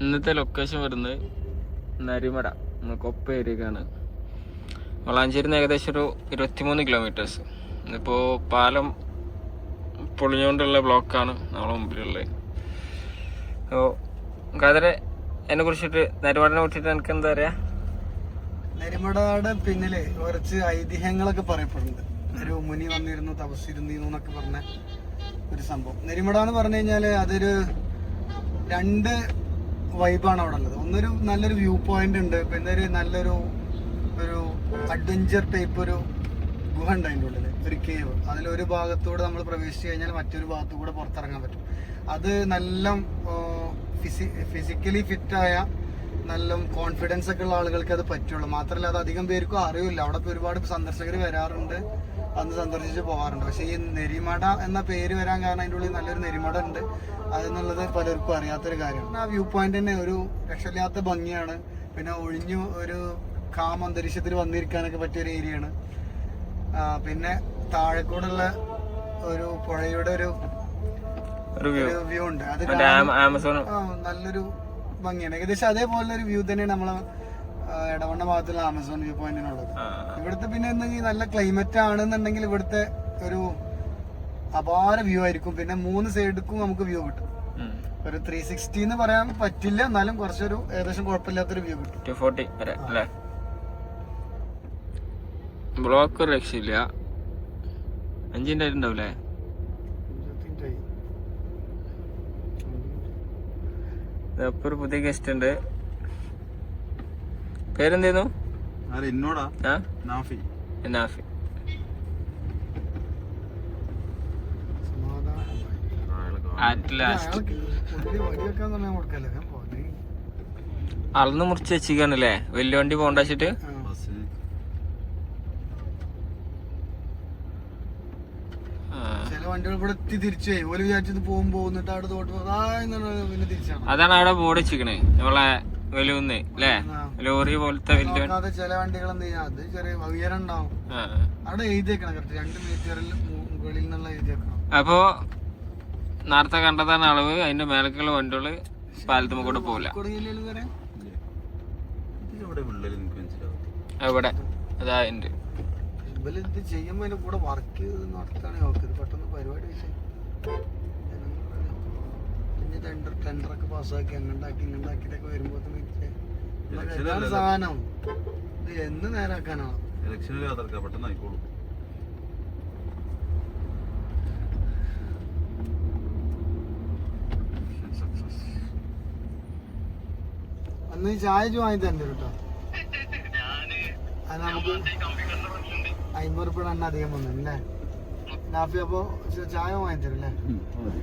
ഇന്നത്തെ ലൊക്കേഷൻ വരുന്നത് നരിമട, കൊപ്പ ഏരിയക്കാണ്. വളാഞ്ചേരിയിൽ നിന്ന് ഏകദേശം ഒരു 23 കിലോമീറ്റേഴ്സ്. ഇന്നിപ്പോൾ പാലം പൊളിഞ്ഞുകൊണ്ടുള്ള ബ്ലോക്കാണ് നമ്മളെ മുമ്പിലുള്ളത്. അപ്പോൾ ഖാദറെ, എന്നെ കുറിച്ചിട്ട് നരിമടനെ കുറിച്ചിട്ട് എനിക്ക് എന്താ പറയാ? നരിമടയുടെ പിന്നില് കുറച്ച് ഐതിഹ്യങ്ങളൊക്കെ പറയപ്പെടുന്നുണ്ട്. ഒരു മുനി വന്നിരുന്നു, തപസ്സിരുന്നു എന്നൊക്കെ പറഞ്ഞ ഒരു സംഭവം. നരിമട എന്ന് പറഞ്ഞു കഴിഞ്ഞാല് അതൊരു 2 വൈബാണ് അവിടെ ഉള്ളത്. ഒന്നൊരു നല്ലൊരു വ്യൂ പോയിന്റ് ഉണ്ട്, പിന്നെ ഒരു നല്ലൊരു അഡ്വഞ്ചർ ടൈപ്പ് ഒരു ഗുഹ ഉണ്ട് അതിൻ്റെ ഉള്ളിൽ, ഒരു കേവ്. അതിലൊരു ഭാഗത്തൂടെ നമ്മൾ പ്രവേശിച്ചു കഴിഞ്ഞാൽ മറ്റൊരു ഭാഗത്തു കൂടെ പുറത്തിറങ്ങാൻ പറ്റും. അത് നല്ല ഫിസിക്കലി ഫിറ്റായ നല്ല കോൺഫിഡൻസ് ഒക്കെ ഉള്ള ആളുകൾക്ക് അത് പറ്റുള്ളൂ. മാത്രമല്ല അത് അധികം പേർക്കും അറിയില്ല. അവിടെ ഒരുപാട് സന്ദർശകർ വരാറുണ്ട്, അന്ന് സന്ദർശിച്ച് പോകാറുണ്ട്. പക്ഷേ ഈ നെരിമട എന്ന പേര് വരാൻ കാരണം അതിൻ്റെ ഉള്ളിൽ നല്ലൊരു നെരിമട ഉണ്ട് അതെന്നുള്ളത് പലർക്കും അറിയാത്തൊരു കാര്യമാണ്. ആ വ്യൂ പോയിന്റ് തന്നെ ഒരു രക്ഷയില്ലാത്ത ഭംഗിയാണ്. പിന്നെ ഒഴിഞ്ഞു ഒരു കാം അന്തരീക്ഷത്തിൽ വന്നിരിക്കാനൊക്കെ പറ്റിയൊരു ഏരിയയാണ്. പിന്നെ താഴെക്കൂടുള്ള ഒരു പുഴയുടെ ഒരു വ്യൂ ഉണ്ട്. അത് നല്ലൊരു ഭംഗിയാണ്. ഏകദേശം അതേപോലെ ഒരു വ്യൂ തന്നെയാണ് നമ്മളെ എടവണ്ണ ഭാഗത്തുള്ള ആമസോൺ വ്യൂ പോയിന്റിനുള്ളത്. ഇവിടുത്തെ പിന്നെ എന്തെങ്കിലും നല്ല ക്ലൈമറ്റ് ആണെന്നുണ്ടെങ്കിൽ ഇവിടുത്തെ ഒരു അപാര വ്യൂ ആയിരിക്കും. പിന്നെ 3 സൈഡിക്കും നമുക്ക് വ്യൂ കിട്ടും. ഒരു 360 എന്ന് പറയാൻ പറ്റില്ല, എന്നാലും കുറച്ചൊരു ഏകദേശം കുഴപ്പമില്ലാത്തൊരു വ്യൂ കിട്ടും. 240 വരെ അല്ലേ? ബ്ലോക്ക് രക്ഷയില്ല. 5 മിനിറ്റ് ആയിട്ടുണ്ടാവില്ലേ? ഇപ്പൊ ഒരു പുതിയ ഗസ്റ്റ് ഉണ്ട്. പേരെന്തായിരുന്നു? നാഫി. അളന്ന് മുറിച്ച് വെച്ചിരിക്കാണല്ലേ വലിയ വണ്ടി പോകണ്ട വെച്ചിട്ട്. അതാണ് അവിടെ ബോർഡ് വെച്ചിക്കണേ നമ്മളെ വലുന്ന് അല്ലേ, ലോറി പോലത്തെ വലിയ ചില വണ്ടികൾ എന്ത് ചെയ്യാം, അത് ചെറിയ ഉയരം ഉണ്ടാവും. അവിടെ എഴുതിയേക്കണം കറക്റ്റ് 2 മീറ്ററിൽ മുകളിൽ നിന്നുള്ള എഴുതിയേക്കണം. അപ്പൊ നേരത്തെ കണ്ടതാണ് അളവ്. അതിന്റെ മേലക്കുള്ള വണ്ടികള് പാലത്തുമ്പോ കൂടെ പോവില്ല. എവിടെ അതാ ഉണ്ട്. ഇത് ചെയ്യുമ്പോ അതിന്റെ കൂടെ വർക്ക് നടത്താണേ നോക്കുന്നത്. പെട്ടെന്ന് പരിപാടി ടെൻഡറൊക്കെ പാസ്സാക്കി ഇങ്ങണ്ടാക്കിട്ടൊക്കെ വരുമ്പോ സാധനം ഇത് എന്ന് നേരാക്കാനാണ്. അന്ന് ചായ വാങ്ങി തന്നെ കേട്ടോ. അത് നമുക്ക് 50 രൂപ എണ്ണ അധികം വന്നല്ലേ നാഫി? അപ്പൊ ചായ വാങ്ങി തരും അല്ലേ?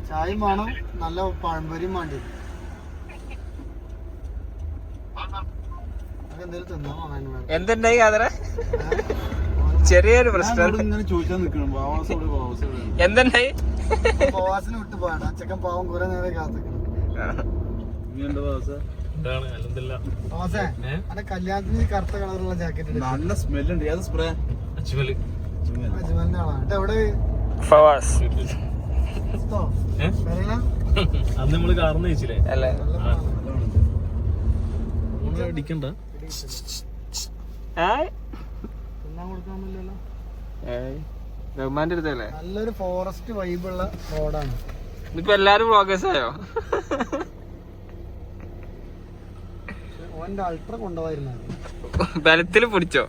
ചായയും വേണം, നല്ല പഴംപൊരിയും വേണ്ടി. അതെന്തേലും തിന്നാ എന്തുണ്ടായി ചെറിയൊരു പ്രശ്നം ഇങ്ങനെ ചോദിച്ചാൽ നിക്കണം. എന്തുണ്ടായി? പ്രവാസിന് വിട്ടു പോയാണ്. അച്ചക്കൻ പാവം കുറെ നേരം കാത്തിക്കണം. അന്റെ കല്യാണത്തിന് കറുത്ത കളറുള്ള ജാക്കറ്റ് നല്ല സ്മെല്ലുണ്ട്. ഏത് സ്പ്രേ? അജ്മലിന്റെ ആളാണ്. എവിടെ അന്ന് നമ്മള് കാർന്ന് വെച്ചില്ലേ? അടിക്കണ്ട, റഹ്മാന്റെ അടുത്തല്ലേ? നല്ലൊരു ഫോറസ്റ്റ് വൈബുള്ള റോഡാണ്. ഇപ്പൊ എല്ലാരും വ്ളോഗേഴ്സ് ആയോ? ഓന്റെ അൾട്ര കൊണ്ടുപോയിരുന്നു. ബലത്തില് പിടിച്ചോ?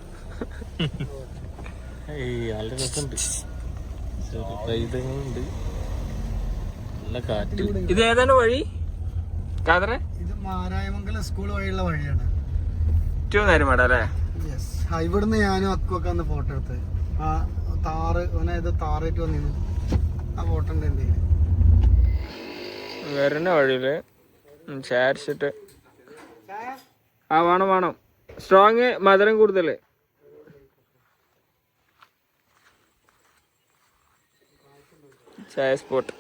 നല്ല രസമുണ്ട്, നല്ല കാറ്റ്. ഇത് ഏതാണ് വഴി കാതറെ? ഇത് മാരായമംഗലം സ്കൂൾ വഴിയുള്ള വഴിയാണ്. നരിമട അല്ലേ? ഇവിടുന്ന് ഞാനും അക്കുവൊക്കെ അന്ന് ഫോട്ടോ എടുത്ത്. ആ താറ് ഇത് താറായിട്ട് വന്നിരുന്നു. ആ ഫോട്ടോ ഉണ്ട് എന്റെ വരുന്ന വഴിയില് ചാരിച്ചിട്ട്. ആ വേണം സ്ട്രോങ്, മധുരം കൂടുതല്. ചായ സ്പോട്ട്.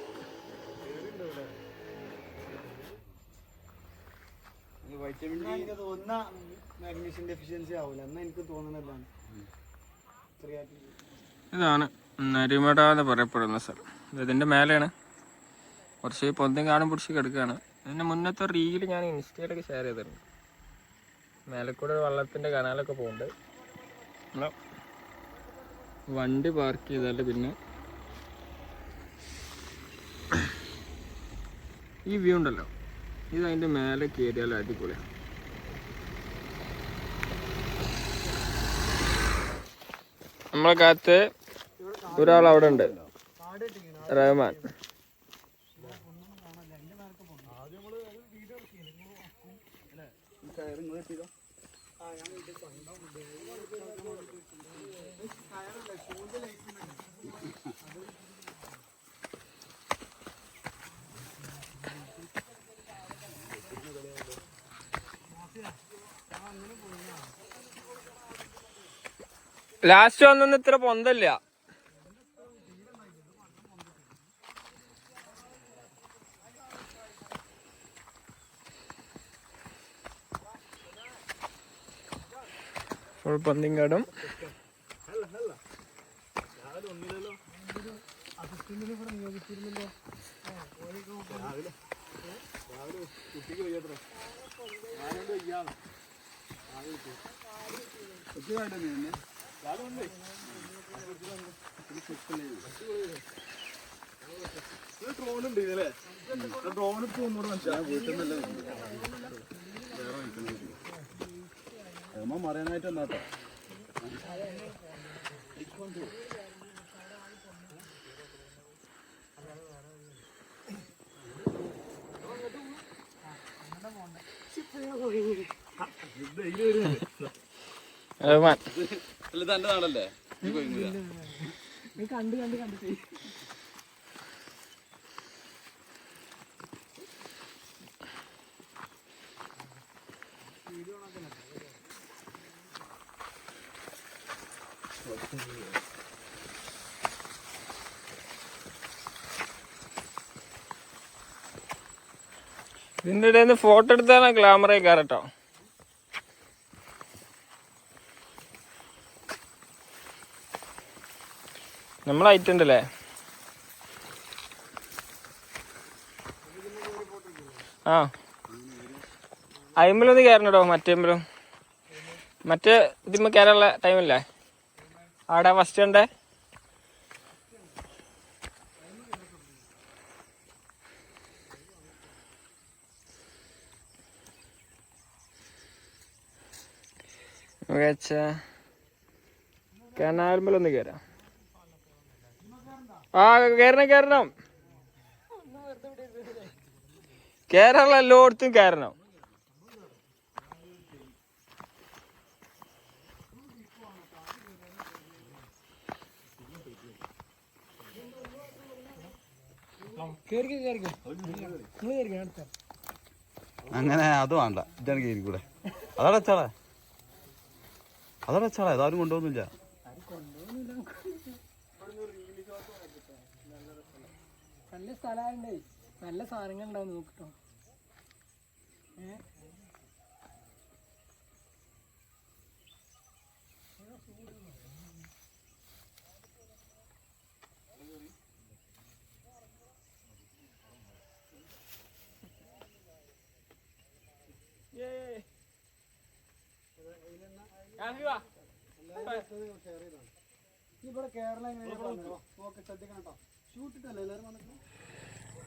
ഇതാണ് നരിമട എന്ന് പറയപ്പെടുന്ന സ്ഥലം. ഇതിന്റെ മേലെയാണ്. കുറച്ച് പൊന്തും കാണും പിടിച്ച് കിടക്കുകയാണ്. ഇതിൻ്റെ മുന്നത്തെ റീല് ഞാൻ ഇൻസ്റ്റയിലൊക്കെ ഷെയർ ചെയ്തിട്ടുണ്ട്. മേലക്കൂടെ വെള്ളത്തിൻ്റെ കനാലൊക്കെ പോകുന്നുണ്ട്. നമ്മളെ വണ്ടി പാർക്ക് ചെയ്താൽ പിന്നെ ഈ വ്യൂ ഉണ്ടല്ലോ, ഇത് അതിൻ്റെ മേലെ കയറിയാൽ അടിപൊളിയാണ്. നമ്മളെ കാലത്ത് ഒരാൾ അവിടെ ഉണ്ട്, റഹ്മാൻ. ലാസ്റ്റ് വന്നൊന്നും ഇത്ര പൊന്തല്ല. ഫുൾ പന്തിങ്കാടും മറിയാനായിട്ട് എന്നാട്ടോ റഹ്മാൻ തന്റെ നാടല്ലേ കണ്ട് കണ്ട് കണ്ട് ഇതിൻ്റെ ഇടയിൽ നിന്ന് ഫോട്ടോ എടുത്താൽ ഗ്ലാമറേ കയറട്ടോ. നമ്മളായിട്ടുണ്ടല്ലേ. ആ അയിമ്പലൊന്ന് കയറണോ, മറ്റേമ്പലും മറ്റേ ഇതിമ്മ കയറാനുള്ള ടൈമല്ലേ അവിടെ ഫസ്റ്റ് ഉണ്ടേ. കനാൽമലൊന്ന് കയറാം. ആ കയറണം കയറണം, കയറാനുള്ള എല്ലായിടത്തും കയറണം. അങ്ങനെ അത് വേണ്ട, ഇതാണ് കയറി കൂടെ. അതടച്ചാളെ അതടച്ചാളെ അതാരും കൊണ്ടുപോകുന്നില്ല. നല്ല സ്ഥലമുണ്ടേ, നല്ല സാധനങ്ങൾ ഉണ്ടാവും നോക്കട്ടോ.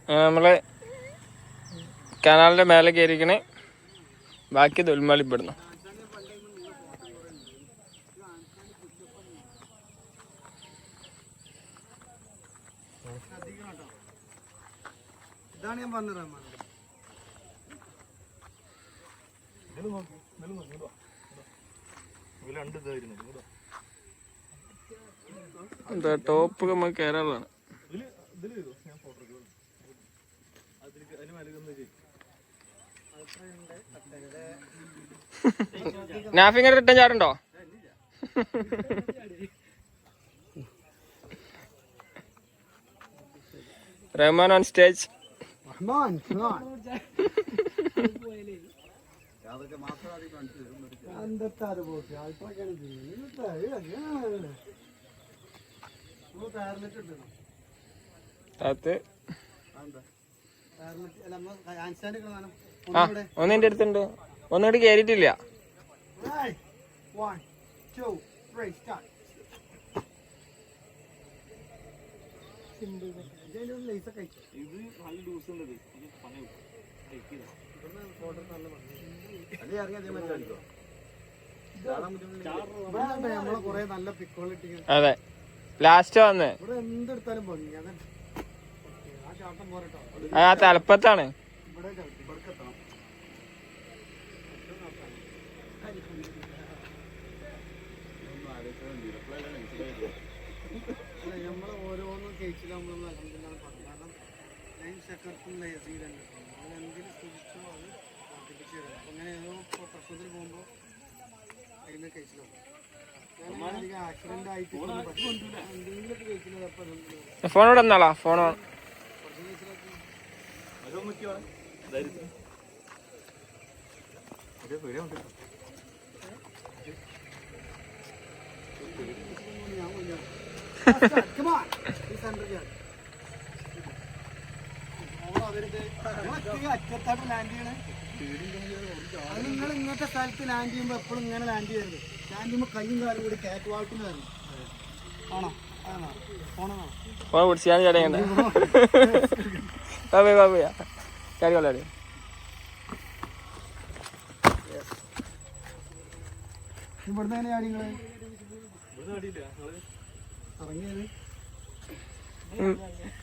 നമ്മള് കനാലിന്റെ മേലെ കയറിക്കണേ, ബാക്കി ദുൽമാലിപ്പെടുന്നു. ഇതാണ് ഞാൻ പറഞ്ഞത്. എന്താ ടോപ്പ് നമുക്ക് കയറാനുള്ളതാണ്. നാഫിങ്ങനെ റിട്ടേൺ ചാടുണ്ടോ? Rahman on stage. ഒന്ന് എൻ്റെ അടുത്തുണ്ട്, ഒന്നുകൂടി കയറിയിട്ടില്ല. അതെ, ലാസ്റ്റ് വന്ന് എന്തെടുത്താലും ഭംഗി. ആ തലപ്പത്താണ്. നമ്മള് ഓരോന്നും കേസിലും നമ്മളൊന്നും അലഹദില്ലാന്ന് പറഞ്ഞു. കാരണം ലൈൻ സെക്കർക്കും ലൈസിയിലുണ്ട്. എന്തെങ്കിലും ശ്രമിച്ചോ അത് വർദ്ധിപ്പിച്ചു തരും. അപ്പൊ അങ്ങനെ ഏതോ പ്രശ്നത്തിൽ പോകുമ്പോൾ അതിന് കേസിലാവും. അധികം ആക്സിഡന്റ് ആയിട്ട് എന്തെങ്കിലുമൊക്കെ കേസിൽ അപ്പം ഫോണോട് എന്നാളാ ഫോണോ അറ്റത്തായിട്ട് ലാൻഡ് ചെയ്യണേ. അത് നിങ്ങൾ ഇങ്ങനത്തെ സ്ഥലത്ത് ലാൻഡ് ചെയ്യുമ്പോൾ എപ്പോഴും ഇങ്ങനെ ലാൻഡ് ചെയ്യരുത്. ലാൻഡ് ചെയ്യുമ്പോൾ കൈയും കാലും കൂടി കാറ്റ് വാക്കിൽ വരണം. ആണോ? ആണോ? ഫോണാണോ? ഫോൺ പിടിച്ചാൽ ചടയണ്ട. കാര്യം കൊള്ളാടി. ഇവിടുന്ന് എങ്ങനെയാ നിങ്ങള് ഇറങ്ങിയത്?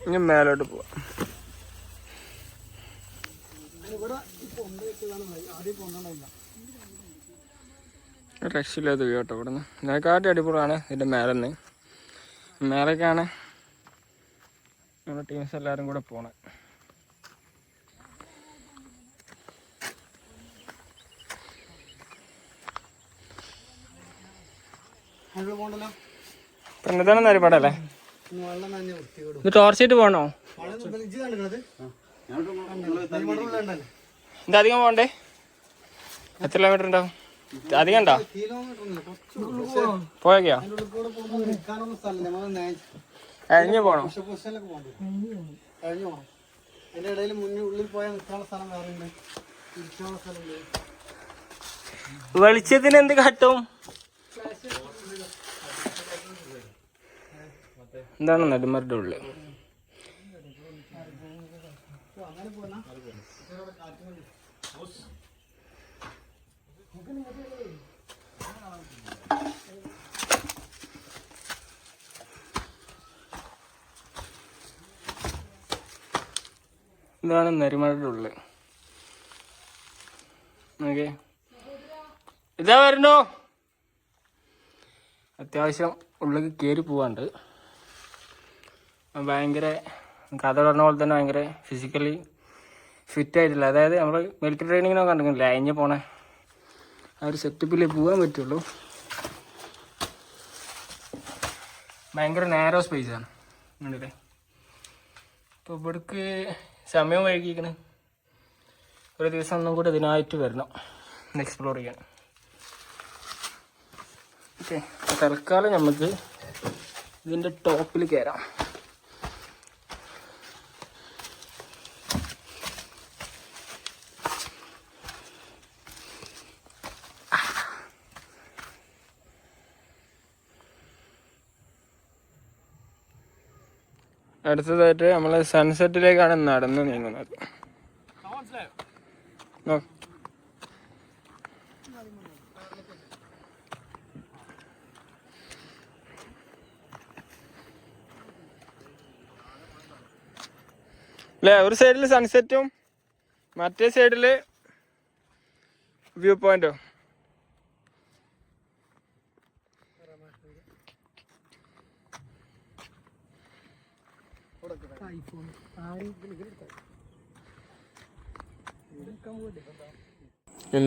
ഇനി മേലോട്ട് പോവാം. ഇവിടെ പൊന്ത വെച്ചതാണ് ആദ്യം പൊന്തണ്ടായില്ല. രക്ഷയില്ലാത്ത വ്യൂ കേട്ടോ ഇവിടെ നിന്ന്. ഇതിനെക്കാട്ടി അടിപൊളിയാണ് ഇതിൻ്റെ മേലെന്ന്. മേലേക്കാണ് നമ്മുടെ ടീംസ് എല്ലാവരും കൂടെ പോണേ. പോണ്ടല്ലോ. പെണ്ണതാണ് നരിപ്പാടല്ലേ? വെള്ളം തന്നെ വൃത്തിയോടും ഇത് ടോർച്ചിട്ട് പോകണോ? ഇത് അധികം പോകണ്ടേ? എത്ര കിലോമീറ്റർ ഉണ്ടാവും? അധികം ഉണ്ടോ? പോയൊക്കെയോ? കഴിഞ്ഞ് പോണോ? അതിന്റെ ഇടയിൽ മുന്നിൽ ഉള്ളിൽ പോയാൽ നിൽക്കാനുള്ള സ്ഥലം വേറെ ഉണ്ട്, ഇരിക്കാനുള്ള സ്ഥലമുണ്ട്. വെളിച്ചത്തിന് എന്ത് കാട്ടും? എന്താണ് നെടുമരുടെ ഉള്ളിൽ? ഇതാണ് നെരിമഴയുടെ ഉള്ളിൽ. ഓക്കെ, ഇതാ വരണോ? അത്യാവശ്യം ഉള്ളിൽ കയറി പോവാണ്ട്. ഭയങ്കര കഥ പറഞ്ഞ പോലെ തന്നെ ഭയങ്കര ഫിസിക്കലി ഫിറ്റായിട്ടില്ല. അതായത് നമ്മൾ മിലിറ്ററി ട്രെയിനിങ്ങിനൊക്കെ കണ്ടിട്ടില്ല, അയഞ്ഞ് പോണേ ആ ഒരു സെറ്റപ്പിലേ പോകാൻ പറ്റുള്ളൂ. ഭയങ്കര നാരോ സ്പേസാണ് കണ്ടില്ലേ. അപ്പോൾ ഇവിടേക്ക് സമയം വൈകിക്കണ്. ഒരു ദിവസം ഒന്നും കൂടെ ഇതിനായിട്ട് വരണം എക്സ്പ്ലോർ ചെയ്യാൻ. ഓക്കെ, തൽക്കാലം നമുക്ക് ഇതിൻ്റെ ടോപ്പിൽ കയറാം. അടുത്തതായിട്ട് നമ്മൾ സൺസെറ്റിലേക്കാണ് നടന്ന് നീങ്ങുന്നത്. അല്ലേ, ഒരു സൈഡിൽ സൺസെറ്റും മറ്റേ സൈഡിൽ വ്യൂ പോയിന്റും.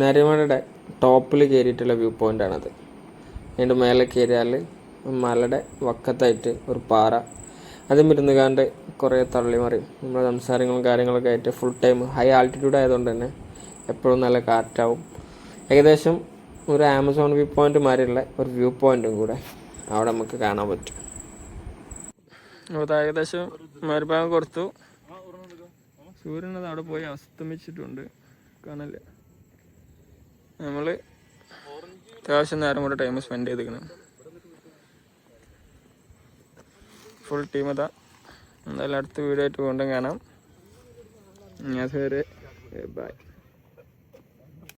നരിമലയുടെ ടോപ്പിൽ കയറിയിട്ടുള്ള വ്യൂ പോയിന്റ് ആണത്. അതിൻ്റെ മേലെ കയറിയാൽ മലയുടെ വക്കത്തായിട്ട് ഒരു പാറ, അതും ഇരുന്ന് കാണ്ട് കുറേ തള്ളിമറിയും. നമ്മുടെ സംസാരങ്ങളും കാര്യങ്ങളൊക്കെ ആയിട്ട് ഫുൾ ടൈം ഹൈ ആൾട്ടിറ്റ്യൂഡ് ആയതുകൊണ്ട് തന്നെ എപ്പോഴും നല്ല കാറ്റാവും. ഏകദേശം ഒരു ആമസോൺ വ്യൂ പോയിന്റ് മാതിരിയുള്ള ഒരു വ്യൂ പോയിന്റും കൂടെ അവിടെ നമുക്ക് കാണാൻ പറ്റും. അപ്പോൾ ഏകദേശം മരുഭാഗം കൊടുത്തു. സൂര്യനത് അവിടെ പോയി അസ്തമിച്ചിട്ടുണ്ട്, കാണില്ല. നമ്മള് അത്യാവശ്യം നേരം കൂടെ ടൈം സ്പെൻഡ് ചെയ്തിരിക്കണം. ഫുൾ ടീം അതാ. എന്തായാലും അടുത്ത വീഡിയോ ആയിട്ട് വീണ്ടും കാണാം. അതുവരെ ബൈ.